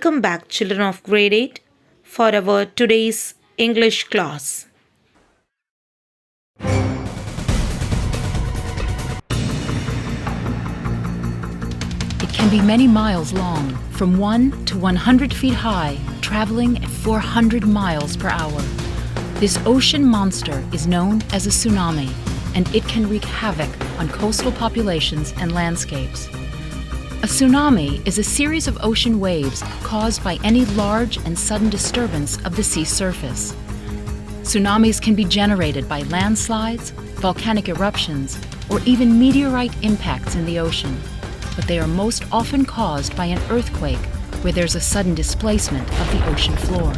Welcome back, children of grade 8, for our today's English class. It can be many miles long, from 1 to 100 feet high, traveling at 400 miles per hour. This ocean monster is known as a tsunami, and it can wreak havoc on coastal populations and landscapes. A tsunami is a series of ocean waves caused by any large and sudden disturbance of the sea surface. Tsunamis can be generated by landslides, volcanic eruptions, or even meteorite impacts in the ocean, but they are most often caused by an earthquake where there's a sudden displacement of the ocean floor.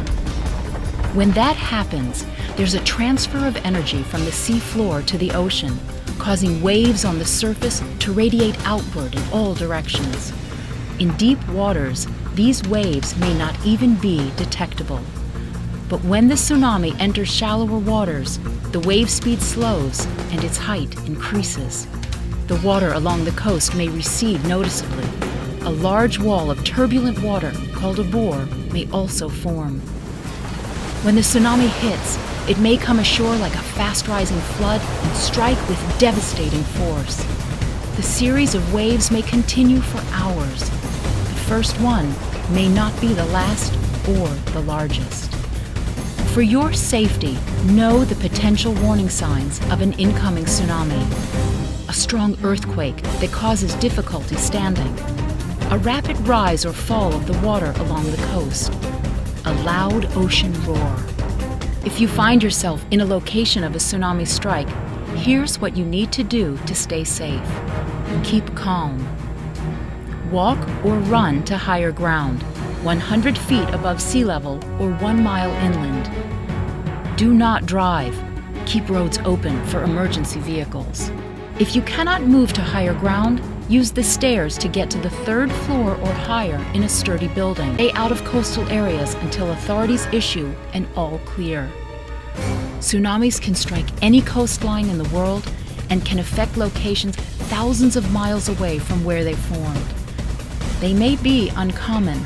When that happens, there's a transfer of energy from the sea floor to the ocean, causing waves on the surface to radiate outward in all directions. In deep waters, these waves may not even be detectable. But when the tsunami enters shallower waters, the wave speed slows and its height increases. The water along the coast may recede noticeably. A large wall of turbulent water, called a bore, may also form. When the tsunami hits, it may come ashore like a fast-rising flood and strike with devastating force. The series of waves may continue for hours. The first one may not be the last or the largest. For your safety, know the potential warning signs of an incoming tsunami. A strong earthquake that causes difficulty standing. A rapid rise or fall of the water along the coast. A loud ocean roar. If you find yourself in a location of a tsunami strike, here's what you need to do to stay safe. Keep calm. Walk or run to higher ground, 100 feet above sea level or 1 mile inland. Do not drive. Keep roads open for emergency vehicles. If you cannot move to higher ground, use the stairs to get to the 3rd floor or higher in a sturdy building. Stay out of coastal areas until authorities issue an all clear. Tsunamis can strike any coastline in the world and can affect locations thousands of miles away from where they formed. They may be uncommon,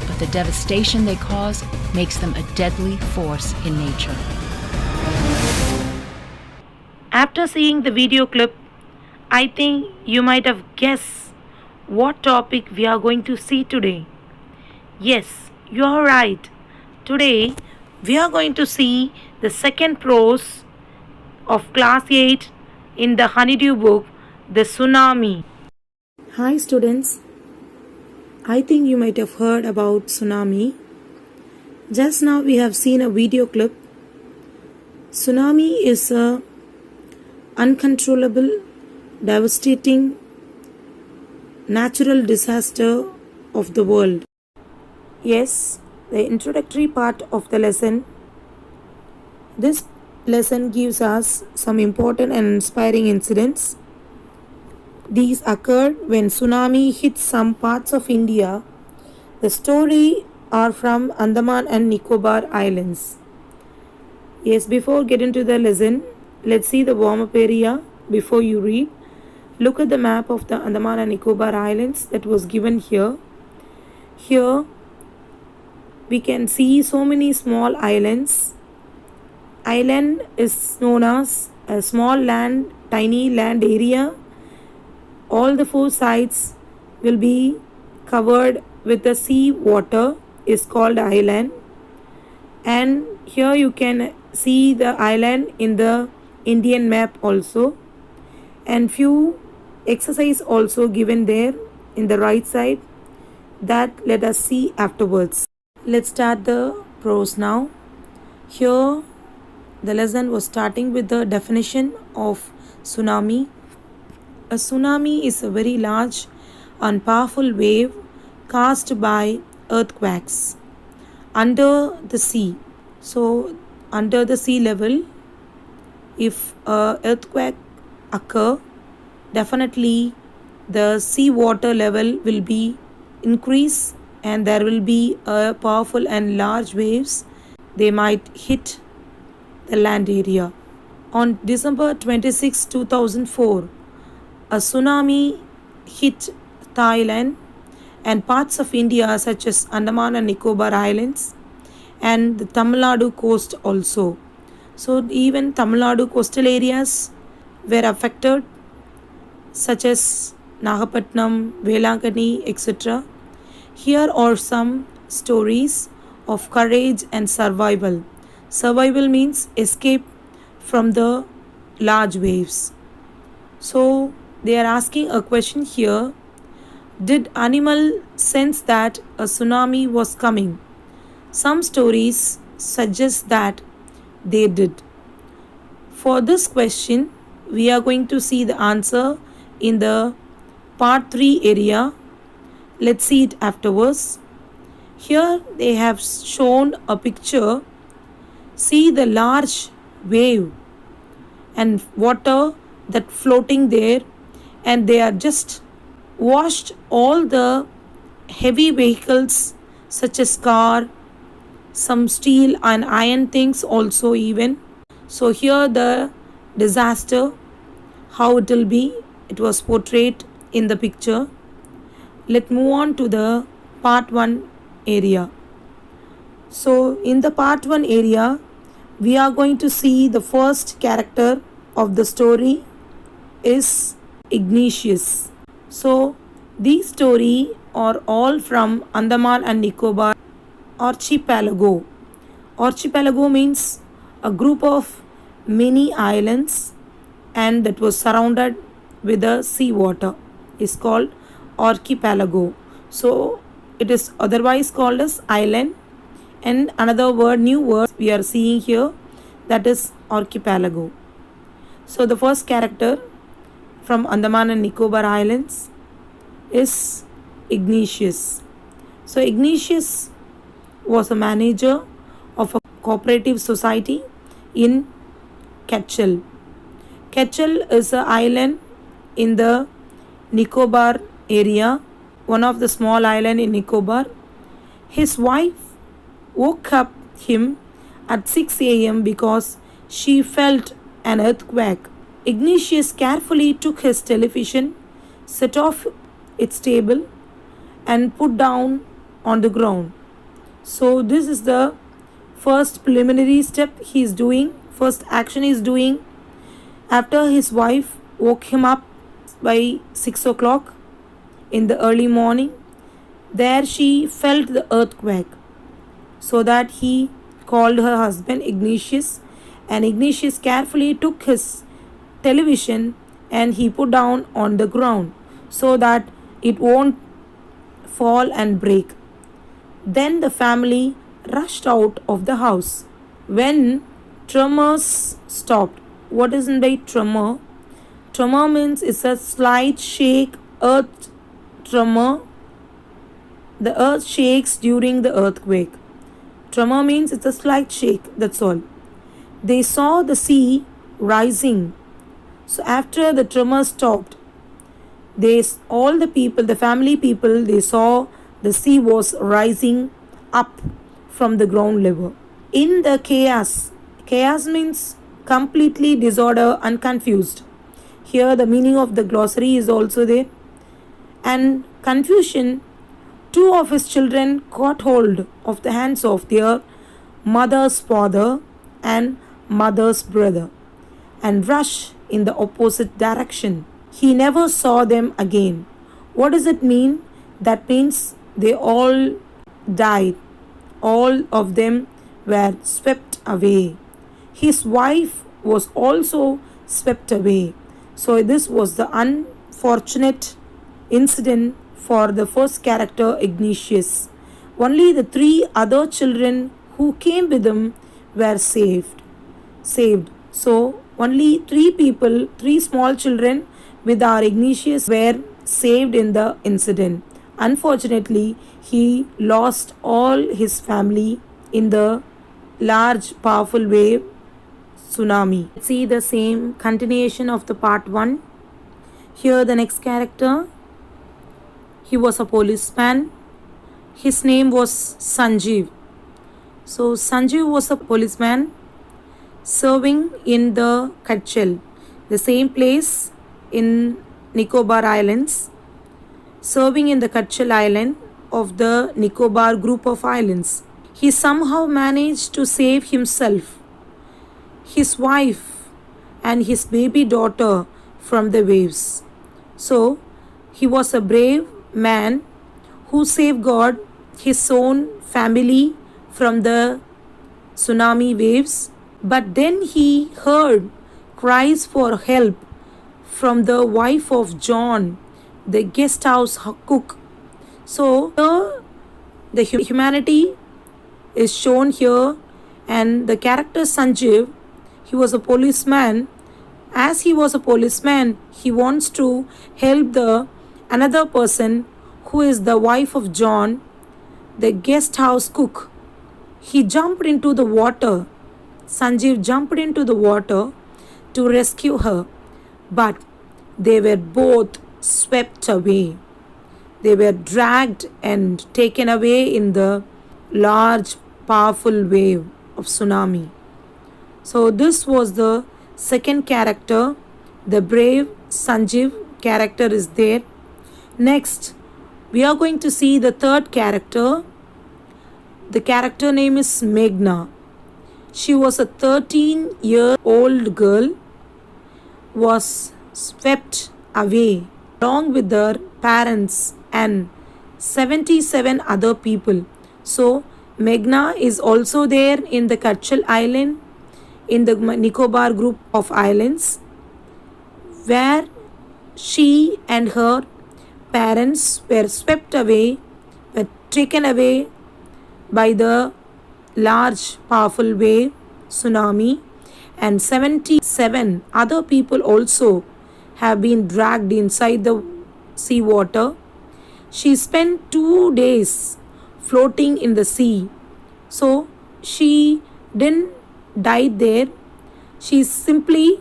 but the devastation they cause makes them a deadly force in nature. After seeing the video clip, I think you might have guessed what topic we are going to see today. Yes, you are right. Today, we are going to see the second prose of class 8 in the Honeydew book, The Tsunami. Hi students. I think you might have heard about tsunami. Just now we have seen a video clip. Tsunami is a uncontrollable, devastating natural disaster of the world. Yes, the introductory part of the lesson. This lesson gives us some important and inspiring incidents. These occurred when tsunami hit some parts of India. The story are from Andaman and Nicobar Islands. Yes, before getting to the lesson, let's see the warm-up area before you read. Look at the map of the Andaman and Nicobar Islands that was given here. Here we can see so many small islands. Island is known as a small land, tiny land area. All the 4 sides will be covered with the sea water, is called island. And here you can see the island in the Indian map also. And few exercise also given there in the right side that let us see afterwards. Let's start the prose now. Here the lesson was starting with the definition of tsunami. A tsunami is a very large and powerful wave caused by earthquakes under the sea. So under the sea level, if an earthquake occur, definitely the sea water level will be increase and there will be a powerful and large waves. They might hit the land area. On December 26, 2004, a tsunami hit Thailand and parts of India such as Andaman and Nicobar Islands and the Tamil Nadu coast also. So even Tamil Nadu coastal areas were affected, such as Nagapattinam, Velangani, etc. Here are some stories of courage and survival. Survival means escape from the large waves. So they are asking a question here. Did animal sense that a tsunami was coming? Some stories suggest that they did. For this question, we are going to see the answer in the part 3 area. Let's see it afterwards. Here they have shown a picture. See the large wave and water that floating there, and they are just washed all the heavy vehicles such as car, some steel and iron things also even. So here the disaster, how it will be, it was portrayed in the picture. Let's move on to the part 1 area. So in the part 1 area, we are going to see the first character of the story is Ignatius. So these stories are all from Andaman and Nicobar archipelago. Archipelago means a group of many islands and that was surrounded with the sea water is called archipelago. So it is otherwise called as island, and another word, new word we are seeing here, that is archipelago. So the first character from Andaman and Nicobar Islands is Ignatius. So Ignatius was a manager of a cooperative society in Ketchel. Ketchel is an island in the Nicobar area, one of the small island in Nicobar. His wife woke up him at 6 a.m. because she felt an earthquake. Ignatius carefully took his television, set off its table, and put down on the ground. So this is the first preliminary step he is doing, first action he is doing after his wife woke him up by 6 o'clock in the early morning. There she felt the earthquake, so that he called her husband Ignatius, and Ignatius carefully took his television and he put down on the ground so that it won't fall and break. Then the family rushed out of the house. When tremors stopped, what is meant by tremor? Tremor means it's a slight shake, earth tremor. The earth shakes during the earthquake. Tremor means it's a slight shake, that's all. They saw the sea rising. So after the tremor stopped, all the people, the family people, they saw the sea was rising up from the ground level. In the chaos, chaos means completely disorder and confused. Here the meaning of the glossary is also there. And confusion, two of his children caught hold of the hands of their mother's father and mother's brother and rushed in the opposite direction. He never saw them again. What does it mean? That means they all died. All of them were swept away. His wife was also swept away. So this was the unfortunate incident for the first character, Ignatius. Only the 3 other children who came with him were saved. So only 3 people, 3 small children with our Ignatius were saved in the incident. Unfortunately, he lost all his family in the large powerful wave tsunami. Let's see the same continuation of the part 1. Here the next character, he was a policeman. His name was Sanjeev. So Sanjeev was a policeman serving in the Ketchel, the same place in Nicobar Islands. serving in the Kutchal Island of the Nicobar group of islands. He somehow managed to save himself, his wife, and his baby daughter from the waves. So, he was a brave man who safeguarded his own family from the tsunami waves. But then he heard cries for help from the wife of John, the guest house cook. So, the humanity is shown here, and the character Sanjeev, he was a policeman. As he was a policeman, he wants to help the another person who is the wife of John, the guest house cook. He jumped into the water. Sanjeev jumped into the water to rescue her, but they were both swept away. They were dragged and taken away in the large, powerful wave of tsunami. So, this was the second character, the brave Sanjeev character is there. Next, we are going to see the third character. The character name is Meghna. She was a 13-year-old girl, was swept away along with her parents and 77 other people. So, Meghna is also there in the Kutchal Island, in the Nicobar group of islands, where she and her parents were swept away, were taken away by the large powerful wave tsunami, and 77 other people also have been dragged inside the seawater. She spent 2 days floating in the sea. So she didn't die there. She simply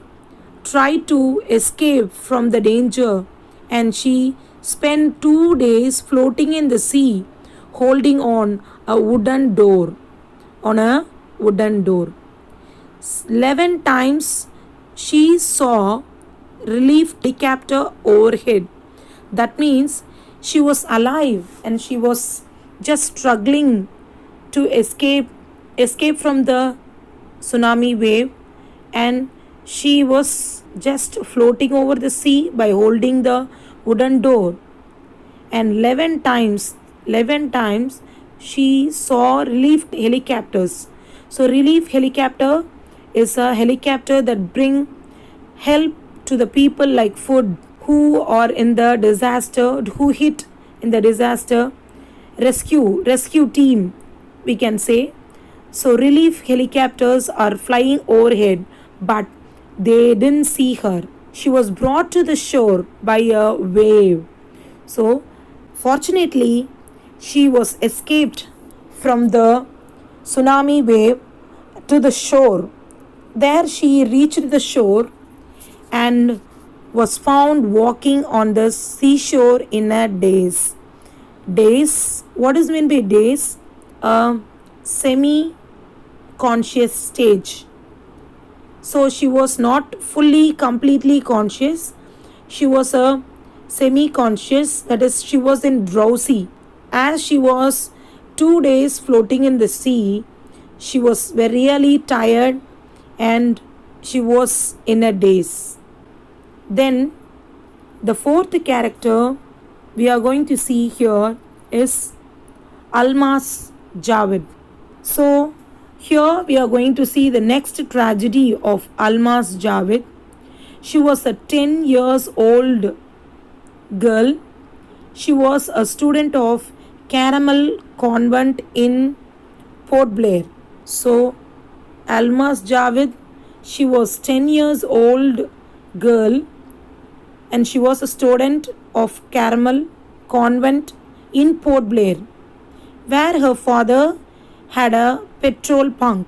tried to escape from the danger, and she spent 2 days floating in the sea, holding on a wooden door. 11 times she saw relief helicopter overhead. That means she was alive and she was just struggling to escape from the tsunami wave, and she was just floating over the sea by holding the wooden door. And 11 times she saw relief helicopters. So relief helicopter is a helicopter that bring help to the people, like food, who are in the disaster, who hit in the disaster, rescue team, we can say. So relief helicopters are flying overhead, but they didn't see her. She was brought to the shore by a wave. So fortunately, she was escaped from the tsunami wave to the shore. There she reached the shore and was found walking on the seashore in a daze. Daze, what is meant by daze? A semi-conscious stage. So she was not completely conscious. She was a semi-conscious, that is, she was in drowsy. As she was 2 days floating in the sea, she was really tired and she was in a daze. Then the fourth character we are going to see here is Almaz Javed. So here we are going to see the next tragedy of Almaz Javed. She was a 10 years old girl. She was a student of Caramel Convent in Port Blair. So Almaz Javed, she was 10 years old girl and she was a student of Caramel Convent in Port Blair, where her father had a petrol pump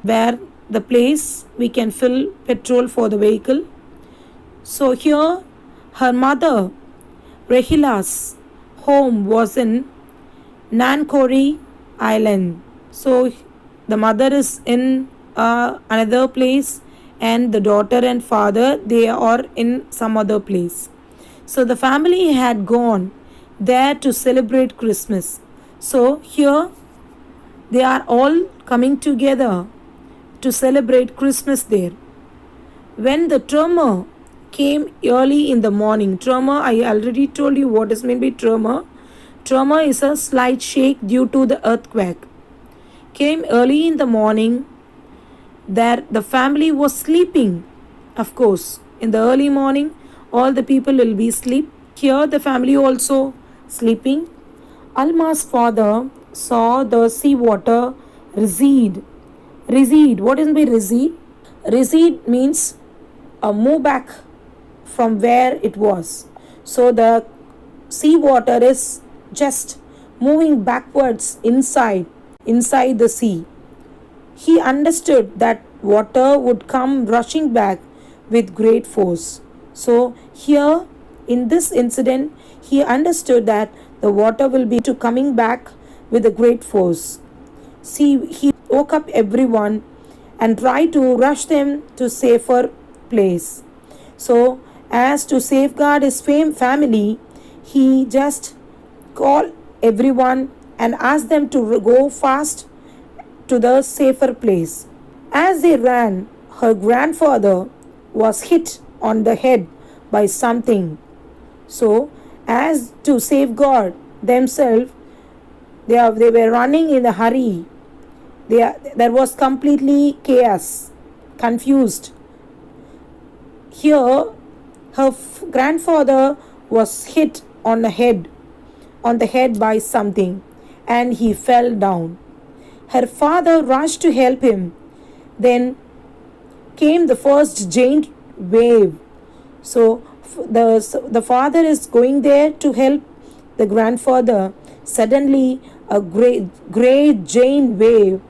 where the place we can fill petrol for the vehicle. So here her mother Rehila's home was in Nancowry Island. So the mother is in another place and the daughter and father, they are in some other place. So the family had gone there to celebrate Christmas. So here they are all coming together to celebrate Christmas there. When the tremor came early in the morning, tremor, I already told you what is meant by tremor. Tremor is a slight shake due to the earthquake. Came early in the morning, there the family was sleeping. Of course, in the early morning, all the people will be asleep. Here, the family also sleeping. Alma's father saw the seawater recede. Recede. What is by recede? Recede means move back from where it was. So the seawater is just moving backwards inside the sea. He understood that water would come rushing back with great force. So here in this incident, he understood that the water will be to coming back with a great force. See, he woke up everyone and tried to rush them to safer place. So as to safeguard his family, he just called everyone and asked them to go fast to the safer place. As they ran, her grandfather was hit on the head by something. So, as to safeguard themselves, they were running in a hurry. There was completely chaos, confused. Here, her grandfather was hit on the head by something, and he fell down. Her father rushed to help him. Then came the first giant wave. So the father is going there to help the grandfather. Suddenly, a great giant wave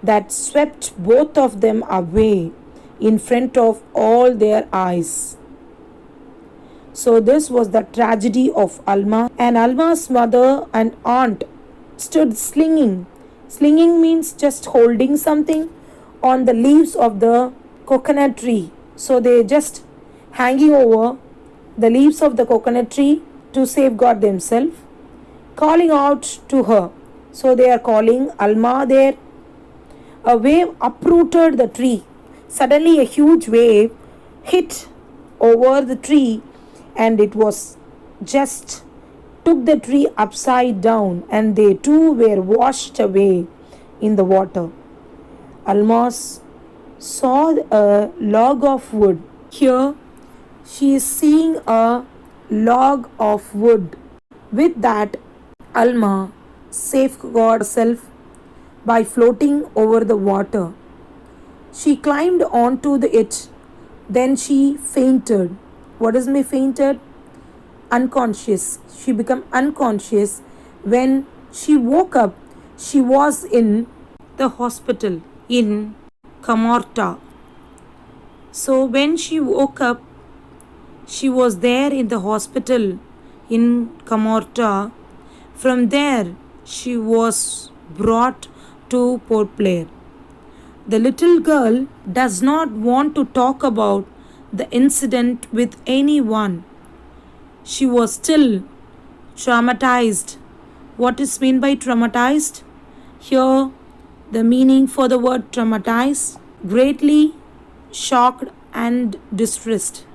that swept both of them away in front of all their eyes. So this was the tragedy of Alma, and Alma's mother and aunt stood slinging. Slinging means just holding something on the leaves of the coconut tree. So they just hanging over the leaves of the coconut tree to safeguard themselves, calling out to her. So they are calling Alma there. A wave uprooted the tree. Suddenly a huge wave hit over the tree, and it was just took the tree upside down, and they too were washed away in the water. Almas saw a log of wood. Here she is seeing a log of wood. With that, Alma safeguarded herself by floating over the water. She climbed onto it. Then she fainted. What does mean fainted? Unconscious. She became unconscious. When she woke up, she was in the hospital in Kamorta. So when she woke up, she was there in the hospital in Kamorta. From there, she was brought to Port Blair. The little girl does not want to talk about the incident with anyone. She was still traumatized. What is meant by traumatized? Here, the meaning for the word traumatized, greatly shocked and distressed.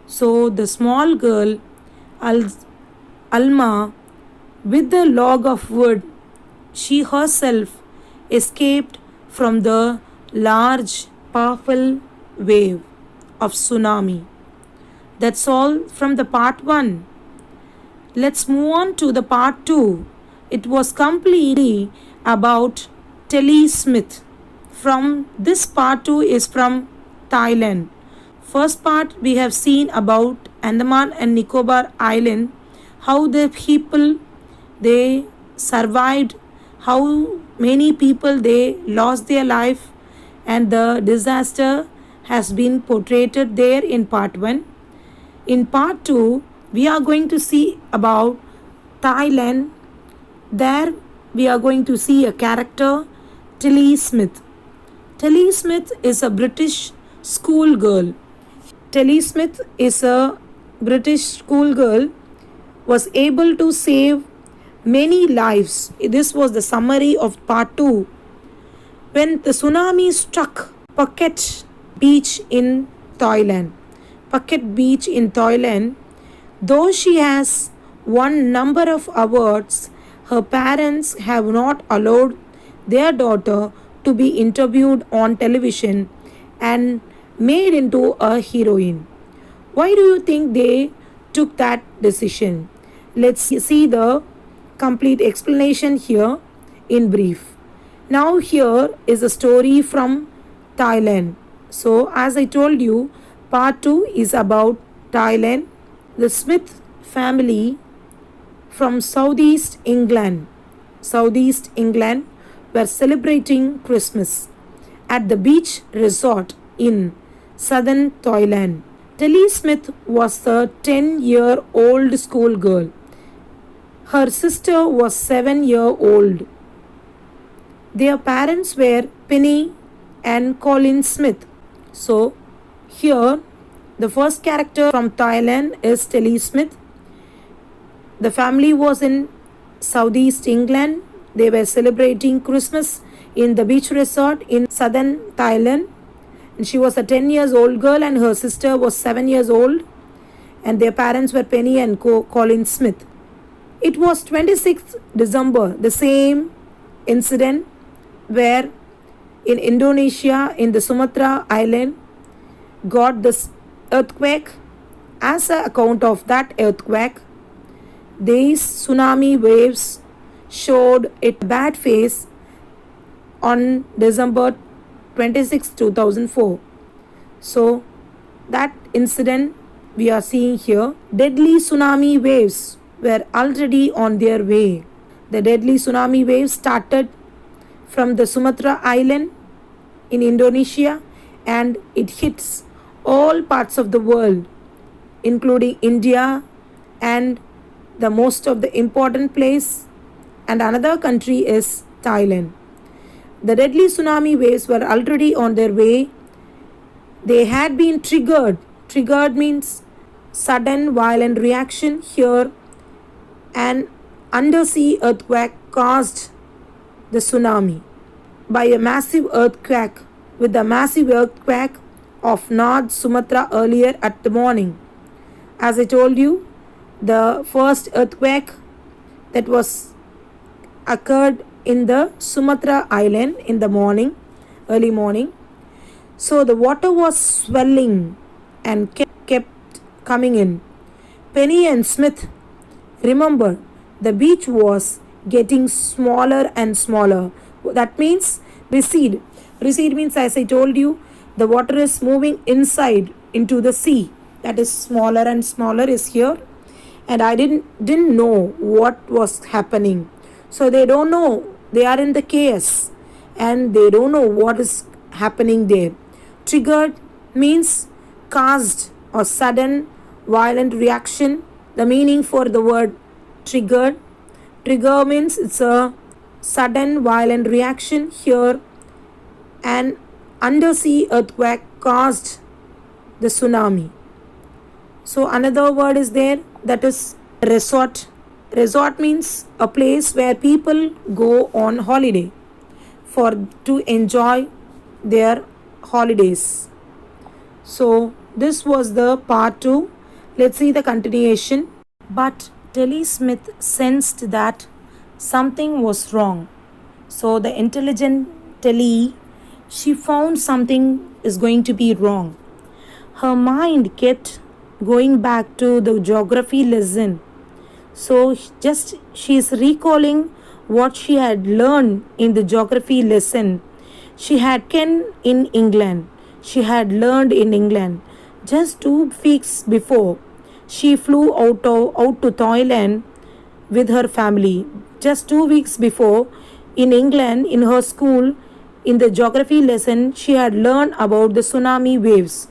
So the small girl, Alma, with the log of wood, she herself escaped from the large, powerful wave of tsunami. That's all from the part 1. Let's move on to the part 2. It was completely about Telly Smith. From this part 2 is from Thailand. First part we have seen about Andaman and Nicobar Island, how the people they survived, how many people they lost their life, and the disaster has been portrayed there in part 1. In part 2, we are going to see about Thailand. There we are going to see a character, Tilly Smith. Tilly Smith is a British schoolgirl. Tilly Smith is a British schoolgirl was able to save many lives. This was the summary of part 2. When the tsunami struck Phuket Beach in Thailand, Phuket Beach in Thailand, though she has won number of awards, her parents have not allowed their daughter to be interviewed on television and made into a heroine. Why do you think they took that decision? Let's see the complete explanation here in brief. Now, here is a story from Thailand. So, as I told you, part 2 is about Thailand. The Smith family from Southeast England were celebrating Christmas at the beach resort in southern Thailand. Telly Smith was a 10-year-old schoolgirl. Her sister was 7-year-old. Their parents were Penny and Colin Smith. So, here the first character from Thailand is Telly Smith. The family was in Southeast England. They were celebrating Christmas in the beach resort in southern Thailand. And she was a 10 years old girl and her sister was 7 years old. And their parents were Penny and Colin Smith. It was 26th December, the same incident where in Indonesia, in the Sumatra island, got this earthquake. As an account of that earthquake, these tsunami waves showed a bad face on December 26, 2004. So, that incident we are seeing here. Deadly tsunami waves were already on their way. The deadly tsunami waves started from the Sumatra island in Indonesia and it hits all parts of the world, including India and the most of the important place, and another country is Thailand. The deadly tsunami waves were already on their way. They had been triggered. Triggered means sudden violent reaction. Here an undersea earthquake caused the tsunami by a massive earthquake with the massive earthquake of North Sumatra earlier at the morning. As I told you, the first earthquake that was occurred in the Sumatra island in the morning, early morning. So the water was swelling and kept coming in. Penny and Smith, remember, the beach was getting smaller and smaller. That means recede. Recede means, as I told you, the water is moving inside into the sea. That is smaller and smaller is here. And I didn't know what was happening. So they don't know. They are in the chaos and they don't know what is happening there. Triggered means caused or sudden violent reaction. The meaning for the word triggered. Trigger means it's a sudden violent reaction. Here an undersea earthquake caused the tsunami. So another word is there, that is resort. Resort means a place where people go on holiday to enjoy their holidays. So this was the part 2. Let's see the continuation. But Telly Smith sensed that something was wrong. So the intelligent Telly, she found something is going to be wrong. Her mind kept going back to the geography lesson. So she is recalling what she had learned in the geography lesson. She had learned in England. Just 2 weeks before, she flew out to Thailand with her family. Just 2 weeks before, in England, in her school, in the geography lesson, she had learned about the tsunami waves.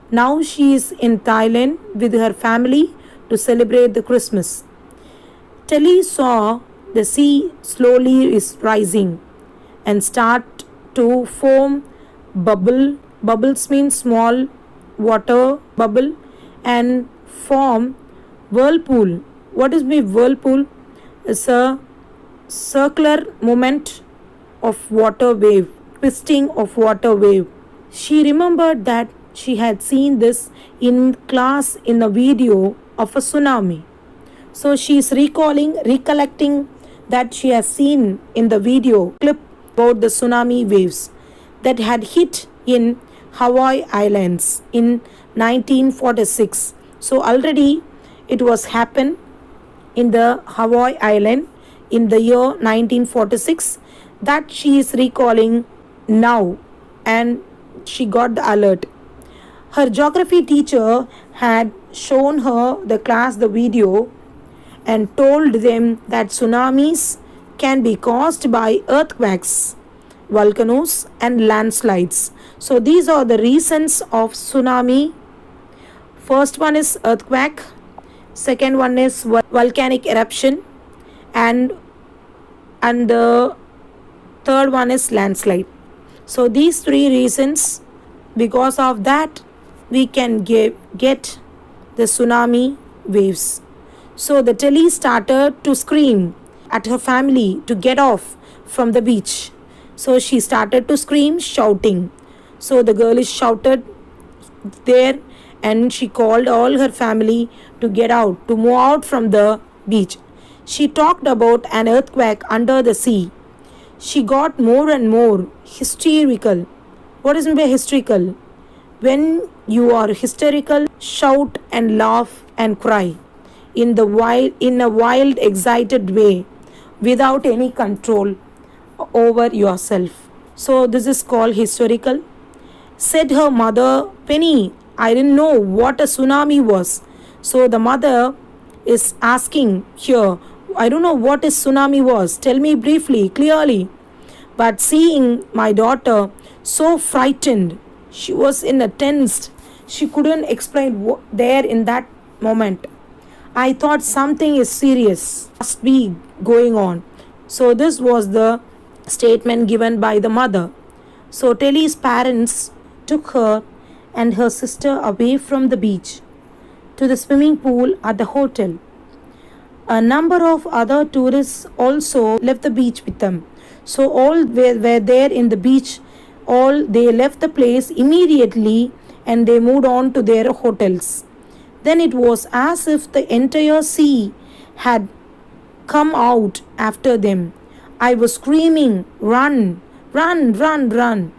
Now she is in Thailand with her family to celebrate the Christmas. Telly saw the sea slowly is rising and start to form bubble. Bubbles mean small water bubble and form whirlpool. What is the whirlpool? It's a circular movement of water wave, twisting of water wave. She remembered that she had seen this in class in a video of a tsunami. So she is recollecting that she has seen in the video clip about the tsunami waves that had hit in Hawaii Islands in 1946. So already it was happened in the Hawaii Island in the year 1946 that she is recalling now, and she got the alert. Her geography teacher had shown her the class the video and told them that tsunamis can be caused by earthquakes, volcanoes, and landslides. So these are the reasons of tsunami. First one is earthquake, second one is volcanic eruption, and the third one is landslide. So these three reasons, because of that we can get the tsunami waves. So the Telly started to scream at her family to get off from the beach. So she started to scream, shouting. So the girl is shouted there, and she called all her family to get out, to move out from the beach. She talked about an earthquake under the sea. She got more and more hysterical. What is meant by hysterical? When you are hysterical, shout and laugh and cry in a wild, excited way, without any control over yourself. So this is called hysterical. Said her mother, Penny, I didn't know what a tsunami was. So the mother is asking here, I don't know what a tsunami was. Tell me briefly, clearly. But seeing my daughter so frightened, she was in a tense. She couldn't explain there in that moment. I thought something is serious, must be going on. So this was the statement given by the mother. So Telly's parents took her and her sister away from the beach to the swimming pool at the hotel. A number of other tourists also left the beach with them. So all were there in the beach. All they left the place immediately and they moved on to their hotels. Then it was as if the entire sea had come out after them. I was screaming, run, run, run, run.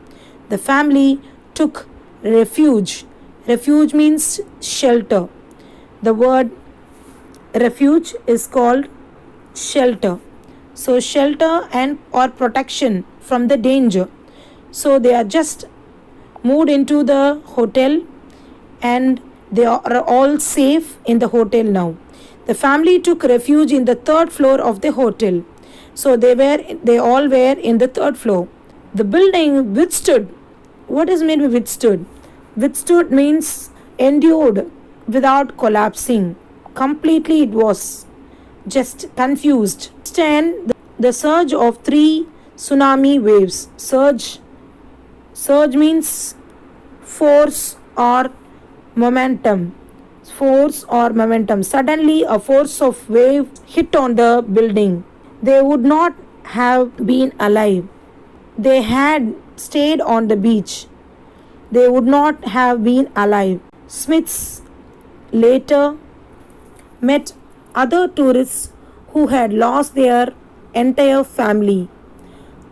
The family took refuge. Refuge means shelter. The word refuge is called shelter. So shelter and or protection from the danger. So they are just moved into the hotel and they are all safe in the hotel now. The family took refuge in the third floor of the hotel. So they all were in the third floor. The building withstood. What is meant by withstood? Withstood means endured without collapsing. Completely it was just confused. Stand the surge of 3 tsunami waves. Surge means force or momentum. Force or momentum. Suddenly a force of wave hit on the building. They would not have been alive. They had stayed on the beach. They would not have been alive. Smiths later met other tourists who had lost their entire family.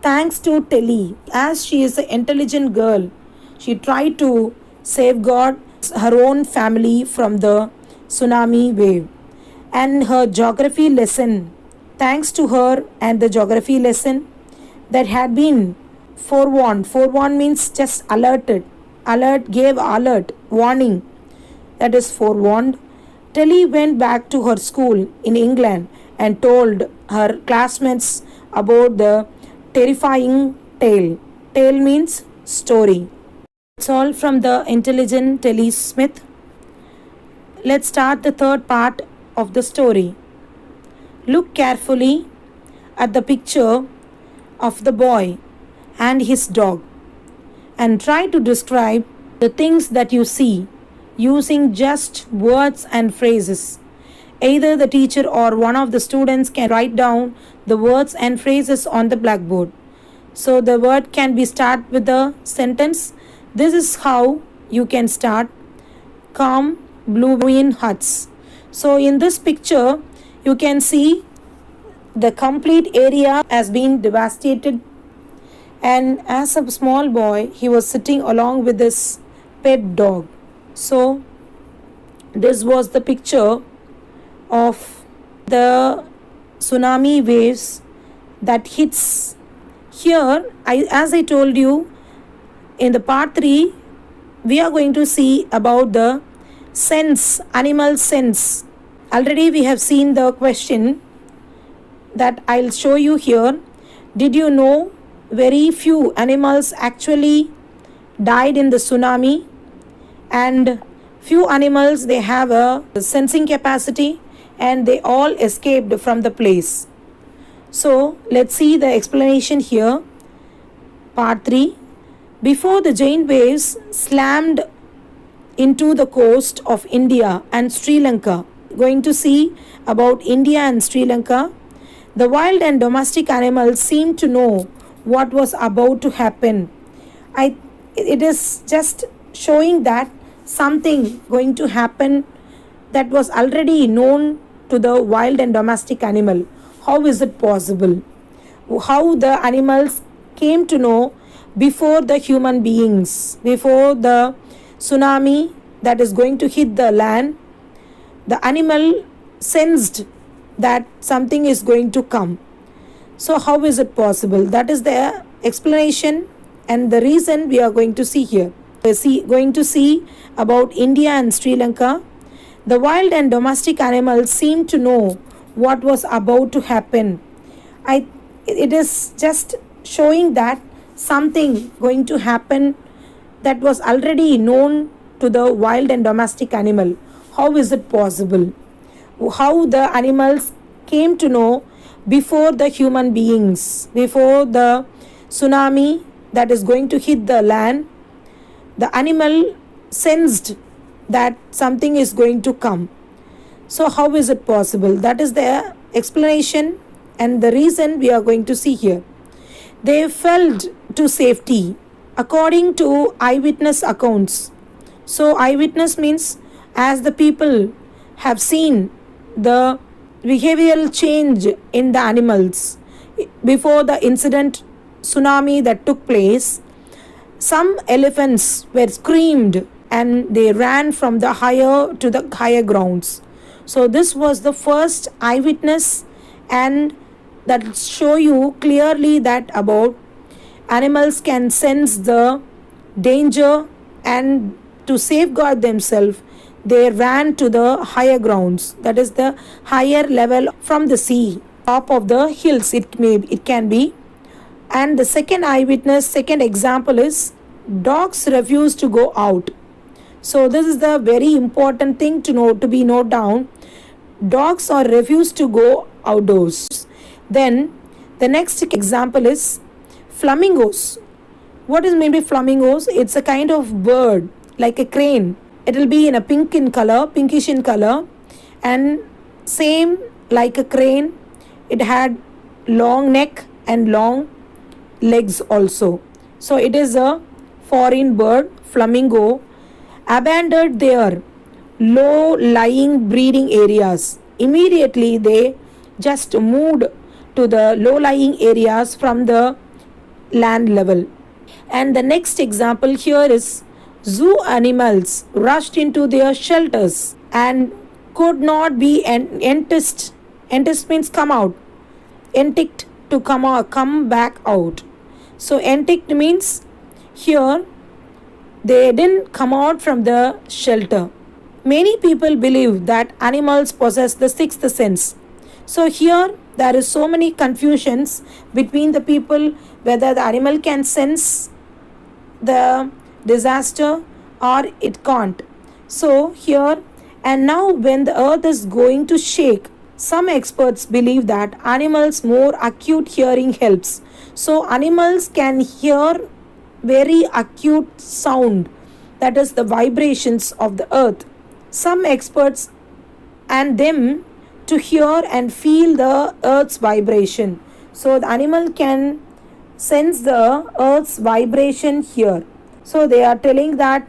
Thanks to Telly, as she is an intelligent girl, she tried to safeguard her own family from the tsunami wave. And her geography lesson, thanks to her and the geography lesson that had been forewarned. Forewarned means just alerted. Alert, gave alert, warning. That is forewarned. Telly went back to her school in England and told her classmates about the terrifying tale. Tale means story. It's all from the intelligent Telly Smith. Let's start the third part of the story. Look carefully at the picture of the boy and his dog and try to describe the things that you see. using just words and phrases. Either the teacher or one of the students can write down the words and phrases on the blackboard. So the word can be start with the sentence. This is how you can start calm blue green huts. So in this picture you can see the complete area has been devastated, and as a small boy he was sitting along with his pet dog. So this was the picture of the tsunami waves that hits here. As I told you, in the part 3 we are going to see about the sense, animal sense. Already we have seen the question that I'll show you here. Did you know very few animals actually died in the tsunami, and few animals they have a sensing capacity and they all escaped from the place. So let's see the explanation here. Part 3. Before the giant waves slammed into the coast of India and Sri Lanka, going to see about India and Sri Lanka, the wild and domestic animals seemed to know what was about to happen. It is just showing that something going to happen that was already known to the wild and domestic animal. How is it possible? How the animals came to know before the human beings, before the tsunami that is going to hit the land, the animal sensed that something is going to come. So how is it possible? That is the explanation and the reason we are going to see here. Going to see about India and Sri Lanka. The wild and domestic animals seemed to know what was about to happen. It is just showing that something going to happen that was already known to the wild and domestic animal. How is it possible? How the animals came to know before the human beings, before the tsunami that is going to hit the land, the animal sensed that something is going to come. So how is it possible? That is the explanation and the reason we are going to see here. They fled to safety according to eyewitness accounts. So eyewitness means as the people have seen the behavioral change in the animals before the incident tsunami that took place, some elephants were screamed and they ran from the higher to the higher grounds. So this was the first eyewitness, and that show you clearly that about animals can sense the danger, and to safeguard themselves they ran to the higher grounds, that is the higher level from the sea, top of the hills it can be. And the second eyewitness, second example is dogs refuse to go out. So this is the very important thing to know, to be note down. Dogs are refused to go outdoors. Then the next example is flamingos. What is maybe flamingos? It's a kind of bird like a crane. It will be in a pinkish in color, and same like a crane. It had long neck and long legs also. So it is a foreign bird, flamingo, abandoned their low-lying breeding areas. Immediately they just moved to the low-lying areas from the land level. And the next example here is zoo animals rushed into their shelters and could not be enticed. Enticed means come out. Enticked to come back out. So enticked means here they didn't come out from the shelter. Many people believe that animals possess the sixth sense. So here there is so many confusions between the people whether the animal can sense the disaster or it can't. So here and now when the earth is going to shake, some experts believe that animals more acute hearing helps. So animals can hear very acute sound that is the vibrations of the earth. Some experts and them to hear and feel the earth's vibration. So the animal can sense the earth's vibration here. So they are telling that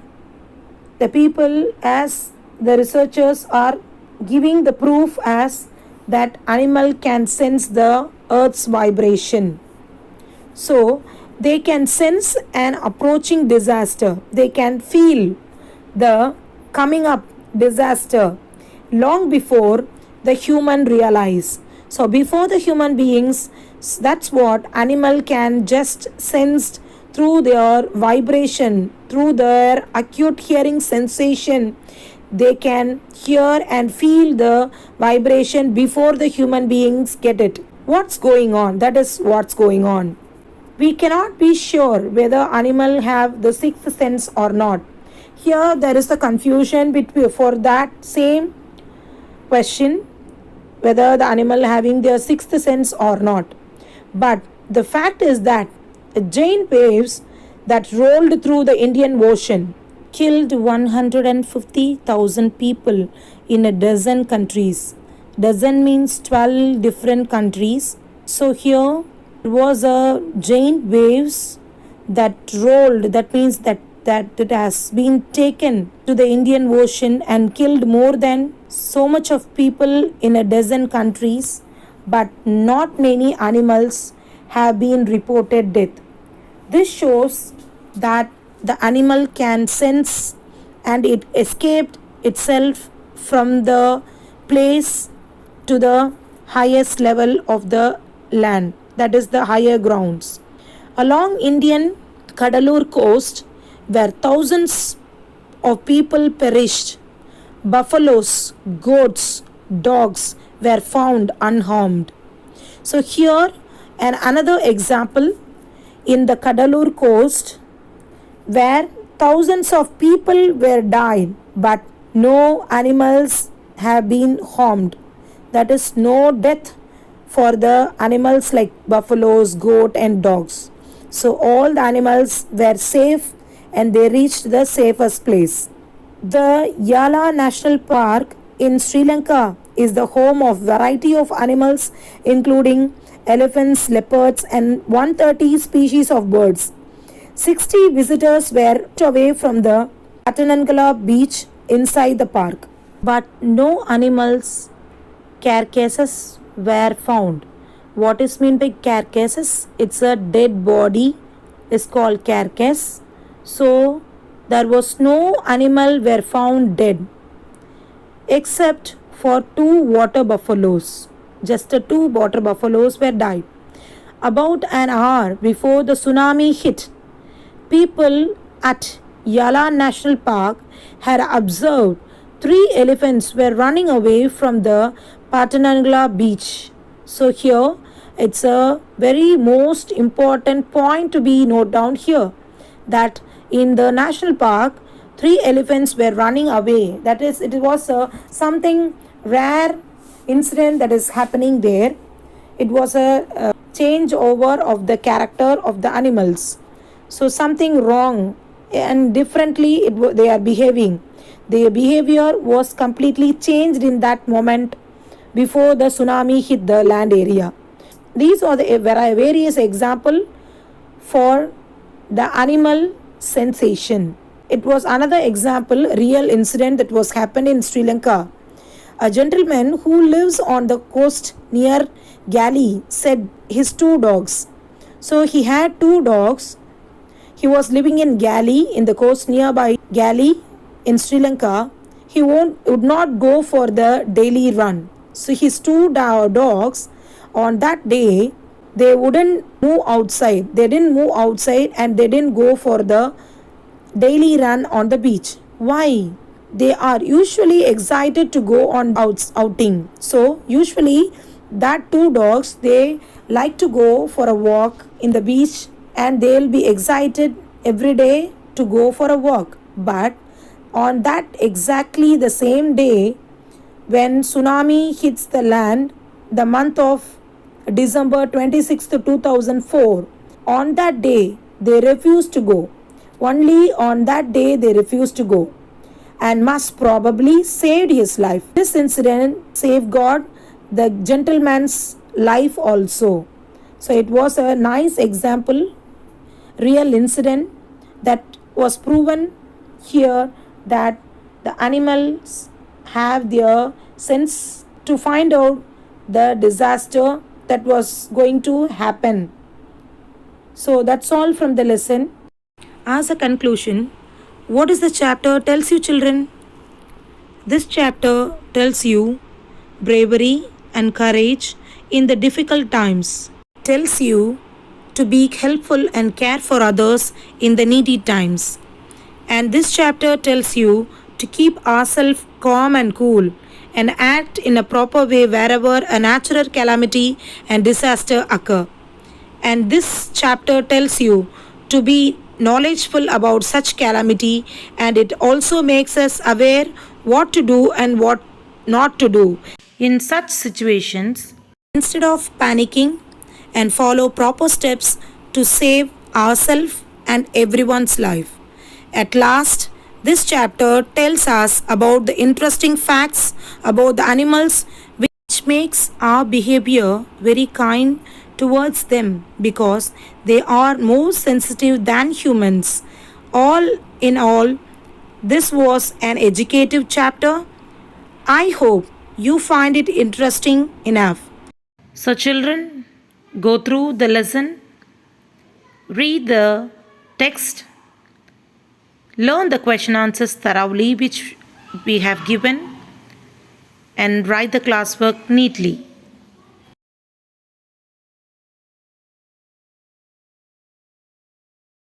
the people, as the researchers are giving the proof as that animal can sense the earth's vibration. So they can sense an approaching disaster. They can feel the coming up disaster long before the human realize. So before the human beings, that's what animal can just sense through their vibration, through their acute hearing sensation. They can hear and feel the vibration before the human beings get it. What's going on? That is what's going on. We cannot be sure whether animal have the sixth sense or not. Here there is a confusion between for that same question, whether the animal having their sixth sense or not. But the fact is that giant waves that rolled through the Indian Ocean killed 150,000 people in a dozen countries. Dozen means 12 different countries. So here it was a giant waves that rolled, that means that it has been taken to the Indian Ocean and killed more than so much of people in a dozen countries, but not many animals have been reported death. This shows that the animal can sense and it escaped itself from the place to the highest level of the land, that is the higher grounds. Along Indian Kadalur coast, where thousands of people perished, buffaloes, goats, dogs were found unharmed. So here another example in the Kadalur coast, where thousands of people were died, but no animals have been harmed. That is, no death for the animals like buffaloes, goat and dogs. So all the animals were safe and they reached the safest place. The Yala National Park in Sri Lanka is the home of variety of animals including elephants, leopards and 130 species of birds. 60 visitors were away from the Patanangala beach inside the park, but no animals carcasses were found. What is meant by carcasses? It's a dead body is called carcass. So there was no animal were found dead except for 2 water buffaloes. Just 2 water buffaloes were died. About an hour before the tsunami hit, people at Yala National Park had observed 3 elephants were running away from the Patanangala beach. So here it's a very most important point to be noted down here, that in the national park 3 elephants were running away. That is, it was something rare incident that is happening there. It was a changeover of the character of the animals. So something wrong and differently they are behaving. Their behavior was completely changed in that moment before the tsunami hit the land area. These are the various examples for the animal sensation. It was another example, real incident that was happened in Sri Lanka. A gentleman who lives on the coast near Gali said his 2 dogs. So he had 2 dogs. He was living in Gali, in the coast nearby Gali in Sri Lanka. He would not go for the daily run. So his 2 dogs on that day, they wouldn't move outside. They didn't move outside and they didn't go for the daily run on the beach. Why? They are usually excited to go on outing. So usually that 2 dogs, they like to go for a walk in the beach and they'll be excited every day to go for a walk. But on that exactly the same day, when tsunami hits the land, the month of December 26th, 2004, on that day they refused to go. Only on that day they refused to go and must probably saved his life. This incident safeguarded the gentleman's life also. So it was a nice example, real incident that was proven here that the animals have their sense to find out the disaster that was going to happen. So that's all from the lesson. As a conclusion, what is the chapter tells you, children? This chapter tells you bravery and courage in the difficult times. Tells you to be helpful and care for others in the needy times. And this chapter tells you to keep ourselves calm and cool and act in a proper way wherever a natural calamity and disaster occur. And this chapter tells you to be knowledgeable about such calamity, and it also makes us aware what to do and what not to do in such situations. Instead of panicking and follow proper steps to save ourselves and everyone's life. At last, this chapter tells us about the interesting facts about the animals, which makes our behavior very kind towards them because they are more sensitive than humans. All in all, this was an educative chapter. I hope you find it interesting enough. So, children, go through the lesson, read the text, learn the question answers thoroughly, which we have given, and write the classwork neatly.